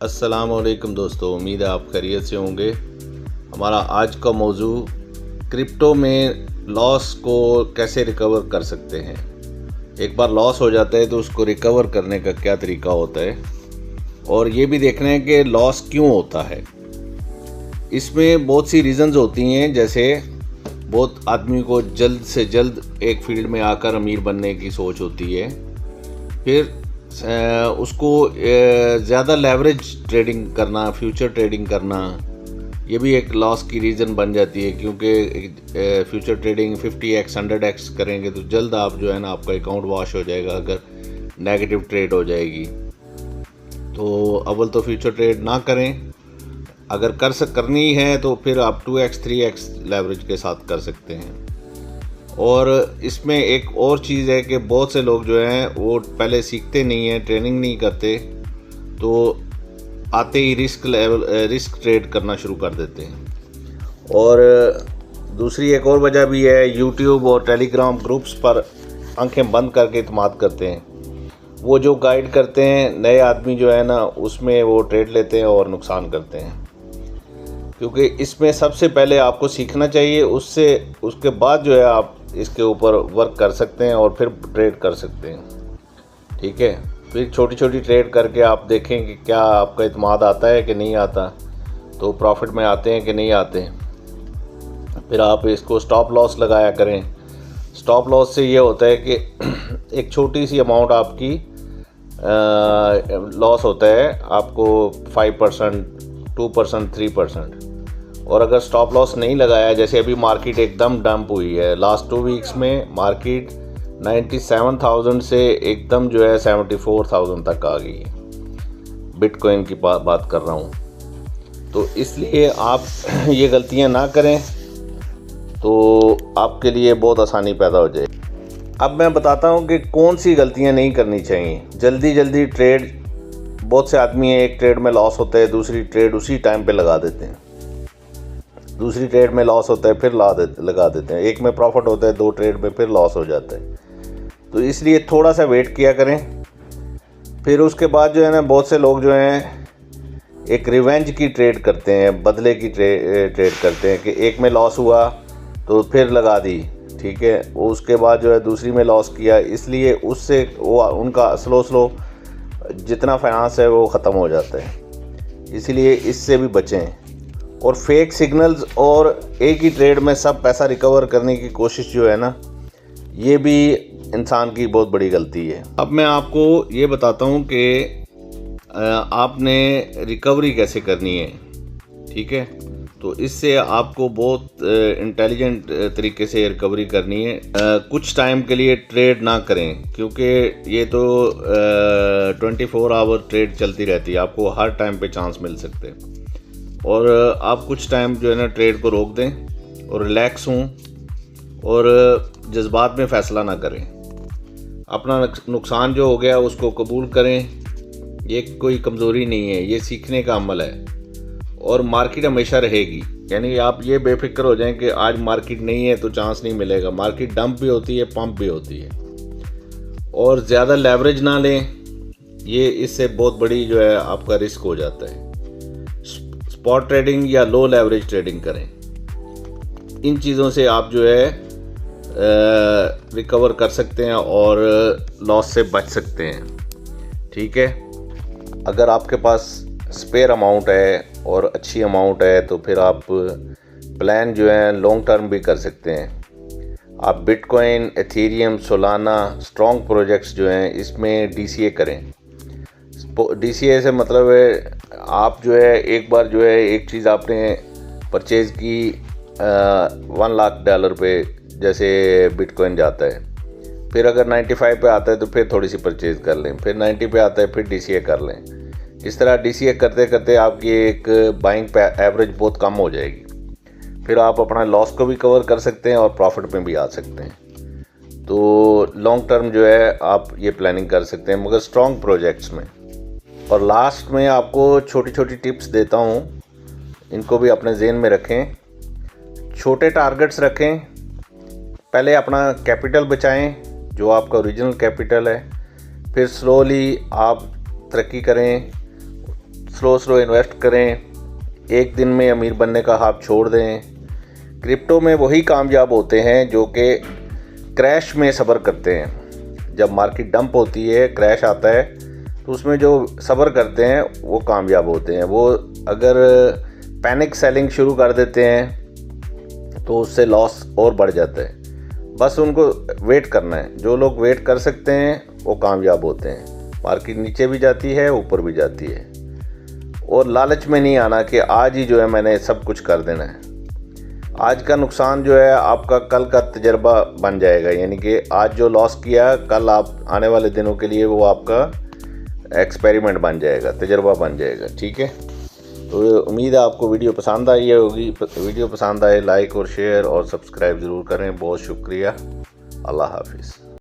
अस्सलाम वालेकुम दोस्तों, उम्मीद है आप खैरियत से होंगे। हमारा आज का मौजू क्रिप्टो में लॉस को कैसे रिकवर कर सकते हैं। एक बार लॉस हो जाता है तो उसको रिकवर करने का क्या तरीका होता है, और ये भी देखना है कि लॉस क्यों होता है। इसमें बहुत सी रीज़न्स होती हैं, जैसे बहुत आदमी को जल्द से जल्द एक फील्ड में आकर अमीर बनने की सोच होती है, फिर उसको ज़्यादा लेवरेज ट्रेडिंग करना, फ्यूचर ट्रेडिंग करना, ये भी एक लॉस की रीज़न बन जाती है। क्योंकि फ्यूचर ट्रेडिंग 50x 100x करेंगे तो जल्द आप जो है ना, आपका अकाउंट वॉश हो जाएगा अगर नेगेटिव ट्रेड हो जाएगी। तो अव्वल तो फ्यूचर ट्रेड ना करें। अगर करनी है तो फिर आप 2x 3x लेवरेज के साथ कर सकते हैं। और इसमें एक और चीज़ है कि बहुत से लोग जो हैं वो पहले सीखते नहीं हैं, ट्रेनिंग नहीं करते, तो आते ही रिस्क ट्रेड करना शुरू कर देते हैं। और दूसरी एक और वजह भी है, यूट्यूब और टेलीग्राम ग्रुप्स पर आंखें बंद करके इत्मीनान करते हैं। वो जो गाइड करते हैं नए आदमी जो है ना, उसमें वो ट्रेड लेते हैं और नुकसान करते हैं। क्योंकि इसमें सबसे पहले आपको सीखना चाहिए, उसके बाद जो है आप इसके ऊपर वर्क कर सकते हैं और फिर ट्रेड कर सकते हैं। ठीक है, फिर छोटी छोटी ट्रेड करके आप देखें कि क्या आपका इत्मीनान आता है कि नहीं आता, तो प्रॉफिट में आते हैं कि नहीं आते। फिर आप इसको स्टॉप लॉस लगाया करें। स्टॉप लॉस से ये होता है कि एक छोटी सी अमाउंट आपकी लॉस होता है, आपको 5%, 2%, 3%। और अगर स्टॉप लॉस नहीं लगाया, जैसे अभी मार्केट एकदम डंप हुई है, लास्ट 2 वीक्स में मार्केट 97,000 से एकदम जो है 74,000 तक आ गई है। बिटकॉइन की बात कर रहा हूँ। तो इसलिए आप ये गलतियाँ ना करें तो आपके लिए बहुत आसानी पैदा हो जाए। अब मैं बताता हूँ कि कौन सी गलतियाँ नहीं करनी चाहिए। जल्दी ट्रेड, बहुत से आदमी हैं, एक ट्रेड में लॉस होता है, दूसरी ट्रेड उसी टाइम पे लगा देते हैं। दूसरी ट्रेड में लॉस होता है फिर लगा देते हैं। एक में प्रॉफिट होता है, 2 ट्रेड में फिर लॉस हो जाता है। तो इसलिए थोड़ा सा वेट किया करें। फिर उसके बाद जो है ना, बहुत से लोग जो हैं एक रिवेंज की ट्रेड करते हैं, बदले की ट्रेड करते हैं कि एक में लॉस हुआ तो फिर लगा दी। ठीक है, वो उसके बाद जो है दूसरी में लॉस किया, इसलिए उससे वो उनका स्लो जितना फाइनेंस है वो ख़त्म हो जाता है। इसलिए इससे भी बचें। और फेक सिग्नल्स और एक ही ट्रेड में सब पैसा रिकवर करने की कोशिश जो है ना, ये भी इंसान की बहुत बड़ी गलती है। अब मैं आपको ये बताता हूँ कि आपने रिकवरी कैसे करनी है। ठीक है, तो इससे आपको बहुत इंटेलिजेंट तरीके से रिकवरी करनी है। कुछ टाइम के लिए ट्रेड ना करें, क्योंकि ये तो 24 आवर ट्रेड चलती रहती है, आपको हर टाइम पे चांस मिल सकते हैं। और आप कुछ टाइम जो है ना ट्रेड को रोक दें और रिलैक्स हों और जज्बात में फ़ैसला ना करें। अपना नुकसान जो हो गया उसको कबूल करें। ये कोई कमज़ोरी नहीं है, ये सीखने का अमल है। और मार्केट हमेशा रहेगी, यानी आप ये बेफिक्र हो जाएं कि आज मार्केट नहीं है तो चांस नहीं मिलेगा। मार्केट डंप भी होती है, पंप भी होती है। और ज़्यादा लेवरेज ना लें, ये इससे बहुत बड़ी जो है आपका रिस्क हो जाता है। स्पॉट ट्रेडिंग या लो लेवरेज ट्रेडिंग करें। इन चीज़ों से आप जो है रिकवर कर सकते हैं और लॉस से बच सकते हैं। ठीक है, अगर आपके पास स्पेयर अमाउंट है और अच्छी अमाउंट है तो फिर आप प्लान जो है लॉन्ग टर्म भी कर सकते हैं। आप bitcoin, Ethereum, Solana, strong projects जो हैं इसमें DCA करें। DCA से मतलब है आप जो है एक बार जो है एक चीज़ आपने परचेज़ की $1 लाख पे, जैसे बिटकॉइन जाता है, फिर अगर 95 पे आता है तो फिर थोड़ी सी परचेज़ कर लें, फिर 90 पे आता है फिर DCA कर लें। इस तरह DCA करते करते आपकी एक बाइंग पे एवरेज बहुत कम हो जाएगी। फिर आप अपना लॉस को भी कवर कर सकते हैं और प्रॉफिट में भी आ सकते हैं। तो लॉन्ग टर्म जो है आप ये प्लानिंग कर सकते हैं, मगर स्ट्रॉन्ग प्रोजेक्ट्स में। और लास्ट में आपको छोटी छोटी टिप्स देता हूँ, इनको भी अपने ज़हन में रखें। छोटे टारगेट्स रखें। पहले अपना कैपिटल बचाएं, जो आपका ओरिजिनल कैपिटल है। फिर स्लोली आप तरक्की करें, स्लो इन्वेस्ट करें, एक दिन में अमीर बनने का ख्वाब छोड़ दें। क्रिप्टो में वही कामयाब होते हैं जो कि क्रैश में सब्र करते हैं। जब मार्केट डंप होती है, क्रैश आता है, तो उसमें जो सब्र करते हैं वो कामयाब होते हैं। वो अगर पैनिक सेलिंग शुरू कर देते हैं तो उससे लॉस और बढ़ जाता है। बस उनको वेट करना है। जो लोग वेट कर सकते हैं वो कामयाब होते हैं। मार्केट नीचे भी जाती है, ऊपर भी जाती है। और लालच में नहीं आना कि आज ही जो है मैंने सब कुछ कर देना है। आज का नुकसान जो है आपका कल का तजर्बा बन जाएगा। यानी कि आज जो लॉस किया, कल आप आने वाले दिनों के लिए वो आपका एक्सपेरिमेंट बन जाएगा, तजर्बा बन जाएगा। ठीक है, तो उम्मीद है आपको वीडियो पसंद आई होगी। वीडियो पसंद आए लाइक और शेयर और सब्सक्राइब ज़रूर करें। बहुत शुक्रिया। अल्लाह हाफिज़।